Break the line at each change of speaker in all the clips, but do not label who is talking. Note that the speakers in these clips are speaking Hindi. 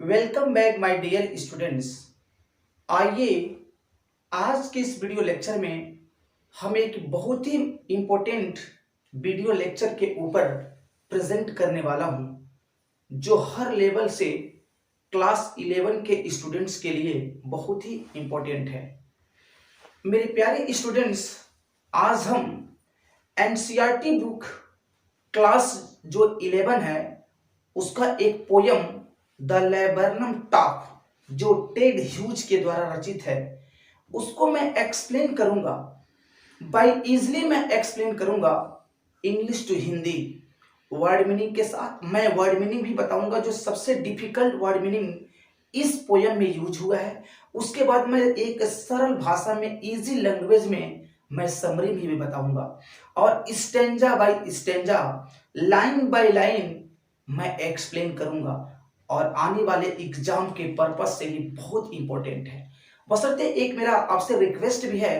Welcome back my dear students. आइए आज के इस वीडियो लेक्चर में हम एक बहुत ही इम्पोर्टेंट वीडियो लेक्चर के ऊपर प्रेजेंट करने वाला हूं, जो हर लेवल से क्लास 11 के स्टूडेंट्स के लिए बहुत ही इम्पोर्टेंट है। मेरे प्यारे स्टूडेंट्स, आज हम एनसीईआरटी बुक क्लास जो 11 है उसका एक पोयम द लेबरनम टॉप जो टेड ह्यूज के द्वारा रचित है उसको मैं एक्सप्लेन करूंगा। बाय इजली मैं एक्सप्लेन करूंगा English to Hindi word meaning के साथ। मैं वर्ड मीनिंग भी बताऊंगा, जो सबसे डिफिकल्ट वर्ड मीनिंग इस पोयम में यूज हुआ है। उसके बाद मैं एक सरल भाषा में इजी लैंग्वेज में मैं समरी भी बताऊंगा, और stanza by stanza line by line मैं एक्सप्लेन करूंगा, और आने वाले एग्जाम के पर्पज से ये बहुत इंपॉर्टेंट है। बशर्ते एक मेरा आपसे रिक्वेस्ट भी है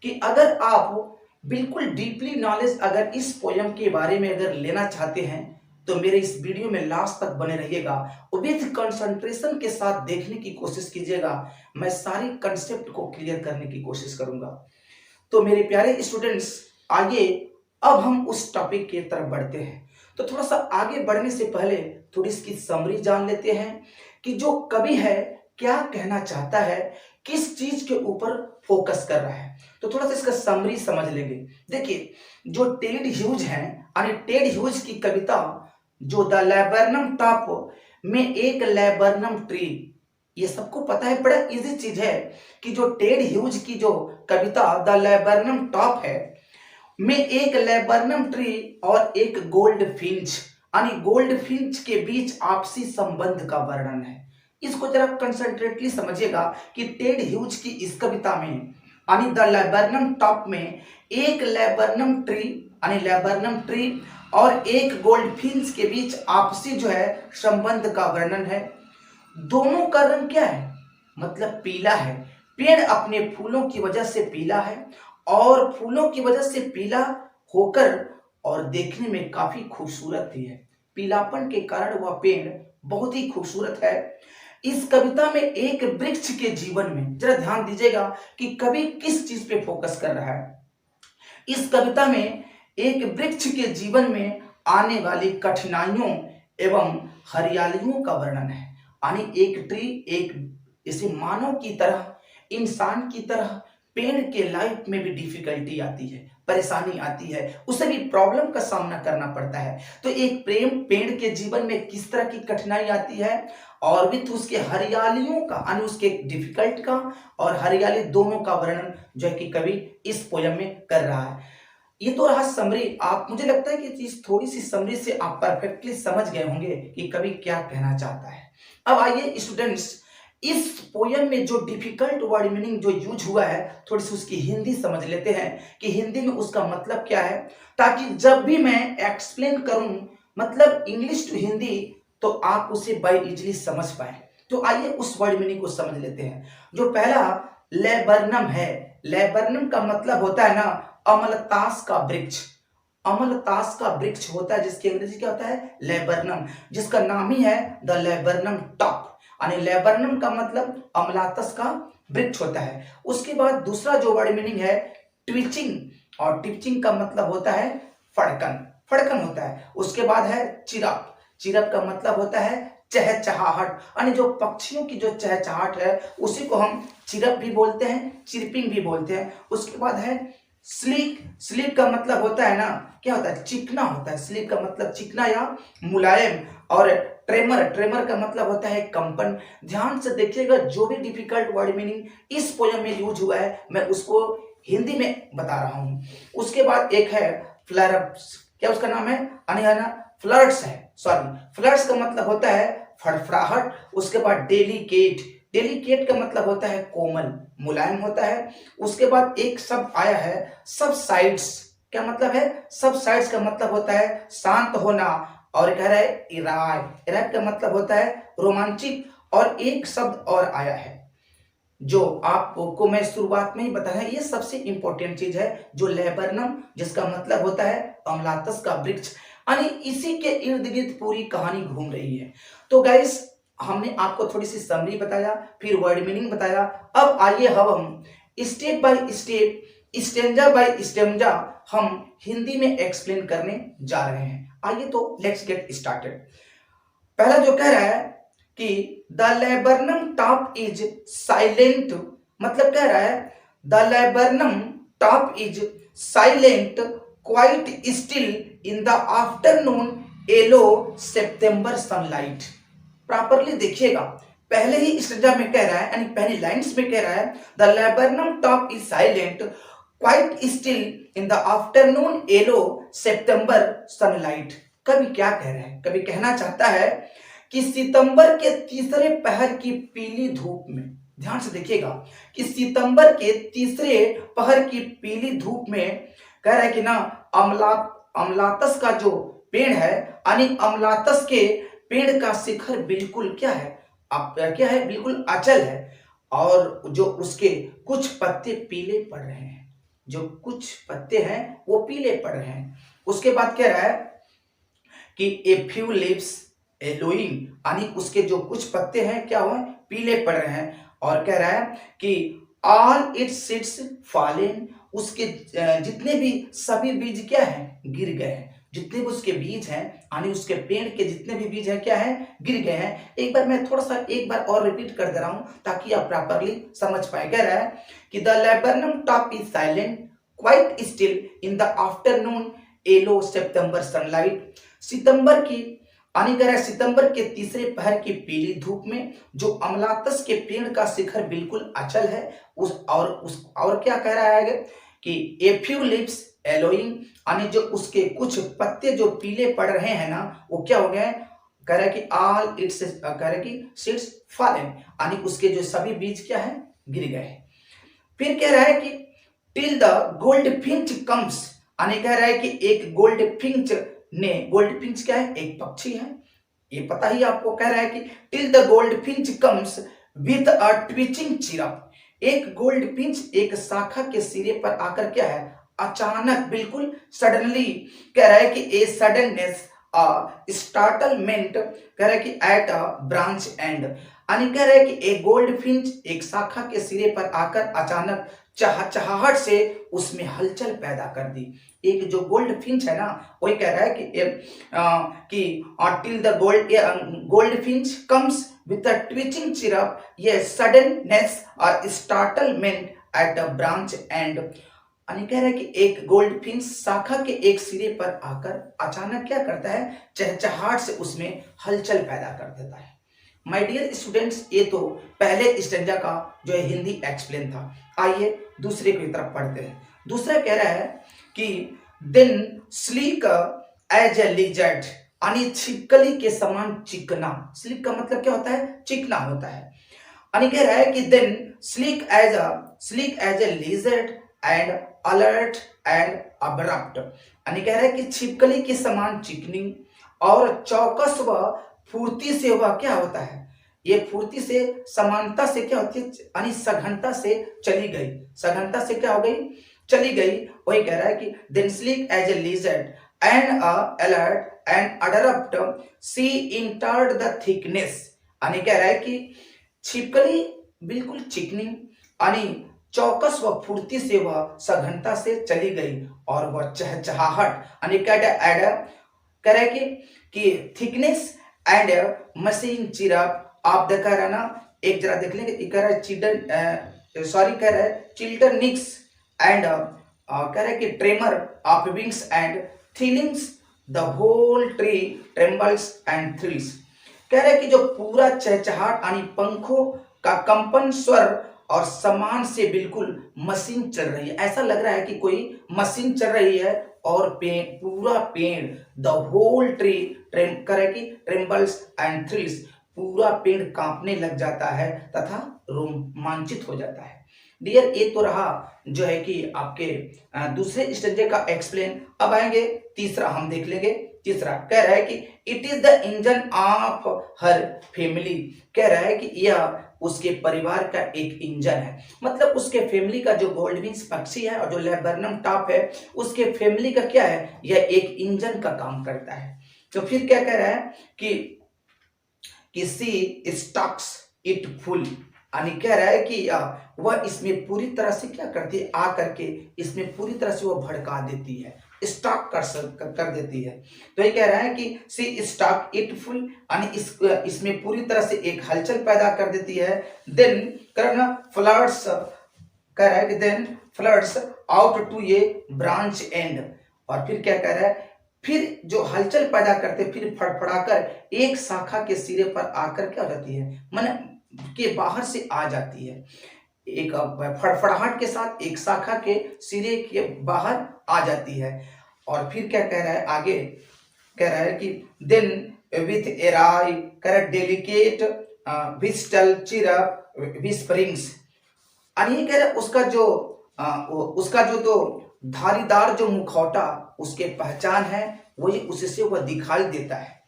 कि अगर आप बिल्कुल डीपली नॉलेज अगर इस पोयम के बारे में अगर लेना चाहते हैं तो मेरे इस वीडियो में लास्ट तक बने रहिएगा, विद कंसंट्रेशन के साथ देखने की कोशिश कीजिएगा। मैं सारी कंसेप्ट को क्लियर करने की कोशिश करूंगा। तो मेरे प्यारे स्टूडेंट्स, आइए अब हम उस टॉपिक की तरफ बढ़ते हैं। तो थोड़ा सा आगे बढ़ने से पहले थोड़ी इसकी समरी जान लेते हैं कि जो कवि है क्या कहना चाहता है, किस चीज के ऊपर फोकस कर रहा है। तो थोड़ा सा इसका समरी समझ लेंगे। देखिए, जो टेड ह्यूज है, यानी टेड ह्यूज की कविता जो द लेबरनम टॉप में एक लेबरनम ट्री, ये सबको पता है, बड़ा इजी चीज है कि जो टेड ह्यूज की जो कविता द लेबरनम टॉप है में एक लेबरनम ट्री और एक गोल्ड फिंच, यानी गोल्ड फिंच के बीच आपसी संबंध का वर्णन है। इसको जरा कंसंट्रेटली समझिएगा कि टेड ह्यूज की इस कविता में यानी द लेबरनम टॉप में एक लेबरनम ट्री यानी लेबरनम ट्री और एक गोल्ड फिंच के बीच आपसी जो है संबंध का वर्णन है। दोनों का रंग क्या है? मतलब पीला है। पेड़ अपने फूलों की वजह से पीला है, और फूलों की वजह से पीला होकर और देखने में काफी खूबसूरत भी है। पीलापन के कारण वह पेड़ बहुत ही खूबसूरत है। इस कविता में एक वृक्ष के जीवन में जरा ध्यान दीजिएगा कि कवि किस चीज पे फोकस कर रहा है। इस कविता में एक वृक्ष के जीवन में आने वाली कठिनाइयों एवं हरियालियों का वर्णन है। यानी एक ट्री, एक इसे मानव की तरह, इंसान की तरह पेड़ के लाइफ में भी डिफिकल्टी आती है, परेशानी आती है, उसे भी प्रॉब्लम का सामना करना पड़ता है। तो एक प्रेम पेड़ के जीवन में किस तरह की कठिनाई आती है, और विथ उसके हरियालियों का, यानी उसके डिफिकल्ट का और हरियाली दोनों का वर्णन जो है कि कवि इस पोयम में कर रहा है। ये तो रहा समरी। आप, मुझे लगता है कि चीज थोड़ी सी समरी से आप परफेक्टली समझ गए होंगे कि कवि क्या कहना चाहता है। अब आइए स्टूडेंट्स, इस पोयम में जो डिफिकल्ट वर्ड मीनिंग जो यूज हुआ है, थोड़ी सी उसकी हिंदी समझ लेते हैं कि हिंदी में उसका मतलब क्या है, ताकि जब भी मैं एक्सप्लेन करूं, मतलब इंग्लिश टू हिंदी, तो आप उसे बाय इजली समझ पाए। तो आइए उस वर्ड मीनिंग को समझ लेते हैं। जो पहला लेबरनम है, लेबरनम का मतलब होता है ना अमलतास का वृक्ष। अमलतास का वृक्ष होता है, जिसकी अंग्रेजी क्या होता है? लेबरनम, जिसका नाम ही है द लेबरनम टॉप। यानी लेबरनम का मतलब अमलातस का वृक्ष होता है। उसके बाद दूसरा जो वर्ड मीनिंग है ट्विचिंग, और ट्विचिंग का मतलब होता है फड़कन, फड़कन होता है। उसके बाद है चिरप, चिरप का मतलब होता है चहचहाहट, यानी जो पक्षियों की जो चहचहाहट है उसी को हम चिरप भी बोलते हैं, चिरपिंग भी बोलते हैं। उसके बाद है स्लीक, स्लीक का मतलब होता है ना, क्या होता है? चिकना होता है। स्लीक का मतलब चिकना या मुलायम। और ट्रेमर, ट्रेमर का मतलब होता है कंपन। ध्यान से देखिएगा, जो भी डिफिकल्ट वर्ड मीनिंग इस पोयम में यूज हुआ है मैं उसको हिंदी में बता रहा हूं। उसके बाद एक है फ्लर्ट्स, क्या उसका नाम है? अनियाना फ्लर्ट्स है, सॉरी, फ्लर्ट्स का मतलब होता है फड़फड़ाहट। उसके बाद डेलिकेट, डेलिकेट का मतलब होता है कोमल, मुलायम होता है। उसके बाद एक शब्द आया है सब साइड्स, क्या मतलब है? सब साइड्स का मतलब होता है शांत होना। और कह रहा है इराय, इराय का मतलब होता है रोमांचित। और एक शब्द और आया है जो आपको मैं शुरुआत में ही बताया, ये सबसे इंपॉर्टेंट चीज है, जो लेबरनम, जिसका मतलब होता है अमलातस का वृक्ष। यानी इसी के इर्द गिर्द पूरी कहानी घूम रही है। तो गाइस, हमने आपको थोड़ी सी समरी बताया, फिर वर्ड मीनिंग बताया। अब आइए हम step by step, stanza by stanza हम हिंदी में एक्सप्लेन करने जा रहे हैं। आइए तो लेट्स गेट स्टार्टेड। पहला जो कह रहा है कि the laburnum top is silent, मतलब कह रहा है the laburnum top is silent quite still in the afternoon yellow September sunlight. Properly देखिएगा, पहले ही स्टेंजा में कह रहा है, यानी पहली लाइंस में कह रहा है the laburnum top is silent quite still in the afternoon yellow September sunlight. कवि क्या कह रहा है? कवि कहना चाहता है कि सितंबर के तीसरे पहर की पीली धूप में, ध्यान से देखिएगा कि सितंबर के तीसरे पहर की पीली धूप में कह रहा है कि ना अमलातस का जो पेड़ है, यानी अमलातस के पेड़ का शिखर बिल्कुल क्या है, क्या है, बिल्कुल अचल है, और जो उसके कुछ पत्ते पीले पड़ रहे हैं, जो कुछ पत्ते हैं वो पीले पड़ रहे हैं। उसके बाद कह रहा है कि ए फ्यू लीव्स एलोइंग, यानी उसके जो कुछ पत्ते हैं क्या हुए, पीले पड़ रहे हैं। और कह रहा है कि ऑल इट्स सीड्स फॉलन, उसके जितने भी सभी बीज क्या है, गिर गए हैं। जितने भी उसके बीज हैं, यानी उसके पेड़ के जितने भी बीज हैं क्या है, गिर गए हैं। एक बार मैं थोड़ा सा एक बार और रिपीट कर दे रहा हूं ताकि आप प्रॉपरली समझ पाए। कह रहा है कि the laburnum top is silent quite still in the afternoon yellow September sunlight. सितंबर की, यानी कह रहा है सितंबर के तीसरे पहर की पीली धूप में जो अमलातस के पेड़ का शिखर बिल्कुल अचल है, और क्या कह रहा है कि ए फ्यू लीव्स एलोइंग, यानी जो उसके कुछ पत्ते जो पीले पड़ रहे हैं ना, वो क्या हो गए, कह रहा है कि ऑल इट्स, कह रहा है कि सीड्स फॉलन, यानी उसके जो सभी बीज क्या है, गिर गए। फिर कह रहा है कि till the gold Finch comes, यानी कह रहा है कि एक गोल्ड फिंच ने, गोल्ड फिंच क्या है, एक पक्षी है, ये पता ही आपको। कह रहा है कि till the gold Finch comes with a twitching chirp, एक गोल्ड फिंच एक शाखा के सिरे पर आकर क्या है, अचानक, बिल्कुल सडनली, कह रहा है कि ए सडननेस स्टार्टलमेंट, कह रहा है कि एट अ ब्रांच एंड, यानी कह रहा है कि एक गोल्ड फिंच एक शाखा के सिरे पर आकर अचानक चहचहाहट से उसमें हलचल पैदा कर दी। एक जो गोल्ड फिंच है ना, वही कह रहा है कि till the gold Finch comes with a twitching chirp, ये सडननेस और startlement at the branch and, यानी कह रहा है कि एक गोल्ड फिंच शाखा के एक सिरे पर आकर अचानक क्या करता है, चहचहाहट से उसमें हलचल पैदा कर देता है। माय डियर स्टूडेंट्स, ये तो पहले स्टेंजा का जो है हिंदी एक्सप्लेन था। आइए दूसरे की तरफ पढ़ते हैं। दूसरा कह रहा है कि then sleek as a lizard, यानी छिपकली के समान चिकना। स्लीक का मतलब क्या होता है, चिकना होता है। यानी कह रहा है कि then sleek as a lizard and alert and abrupt, यानी कह रहा है कि छिपकली के समान चिकनी और चौकस व फुर्ती से वह क्या होता है, ये फुर्ती से समानता से क्या होती है, यानी सघनता से चली गई, सघनता से क्या हो गई, चली गई। वही कह रहा है कि then sleek as a lizard and alert and abrupt she enters the thickness, यानी कह रहा है कि छिपकली बिल्कुल चिकनी, यानी चौकस व फुर्ती से वह सघनता से चली गई, और वह चहचहाहट, यानी कह रहा है कि थिकनेस एंड मशीन चिरप आप देखा रहा ना, एक जरा देख लेंगे, कह रहा है कह रहा है चिल्टरनिक्स एंड कह रहा है कि tremor of wings and trillings the whole tree trembles and thrills, कह रहा है कि जो पूरा चहचहाट यानी पंखों का कंपन स्वर और समान से बिल्कुल मशीन चल रही है, ऐसा लग रहा है कि कोई मशीन चल रही है, और पूरा पेड़ the whole tree trembles and thrills, पूरा पेड़ कांपने लग जाता है तथा रोमांचित हो जाता है। डियर, ये तो रहा जो है कि आपके दूसरे स्टेंजे का एक्सप्लेन। अब आएंगे तीसरा, हम देख लेंगे। तीसरा कह रहा है कि it is the engine of her family, कह रहा है कि यह उसके परिवार का एक इंजन है, मतलब उसके फैमिली का जो गोल्डविंग्स पक्षी है और जो लेबरनम टॉप है, उसके फैमिली का क्या है, यह एक इंजन का काम करता है। तो फिर क्या कह रहा है कि कि सी स्टॉक्स इट फुल, यानी कह रहा है कि वह इसमें पूरी तरह से क्या करती है, आ करके इसमें पूरी तरह से वह भड़का देती है, स्टॉक कर देती है। तो ये कह रहा है कि सी स्टॉक इट फुल, यानी इसमें पूरी तरह से एक हलचल पैदा कर देती है। देन करना फ्लड्स, कह रहा है कि then floods out to a branch and, और फिर क्या कह रहा है, फिर जो हलचल पैदा करते फिर फड़फड़ाकर एक शाखा के सिरे पर आकर क्या हो जाती है, मन के बाहर से आ जाती है, एक फड़फड़ाहट के साथ एक शाखा के सिरे के बाहर आ जाती है। और फिर क्या कह रहा है आगे, कह रहा है कि देन विथ एराई कर डेलिकेट विस्टल चिरप विस्परिंग्स, और ये कह रहा है उसका जो तो धारीदार जो मुखौटा उसके पहचान है, वही उससे वह दिखाई देता है।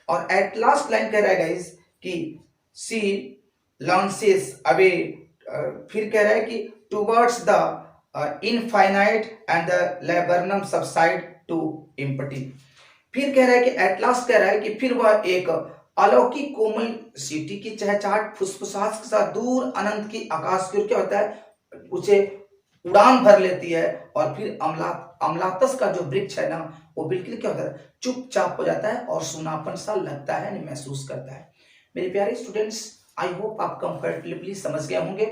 और एट लास्ट लाइन कह रहा है गाइस कि सी लॉन्चेस अवे, फिर कह रहा है कि towards the infinite and the laburnum subsides to empty. फिर कह रहा है कि एट लास्ट कह रहा है कि फिर वह एक अलौकिक कोमल सीटी की चहचहाट फुसफुसाहट के साथ दूर अनंत की आकाश की ओर क्या होता है, उसे उड़ान भर लेती है। और फिर अमलातस का जो वृक्ष है ना, वो बिल्कुल क्या होता है, चुपचाप हो जाता है और सुनापन सा लगता है, महसूस करता है। मेरे प्यारे स्टूडेंट्स, आई होप आप कंफर्टेबली समझ गए होंगे।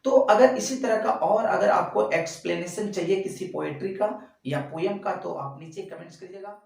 तो अगर इसी तरह का और अगर आपको एक्सप्लेनेशन चाहिए किसी पोएट्री का या पोयम का, तो आप नीचे कमेंट्स करिएगा।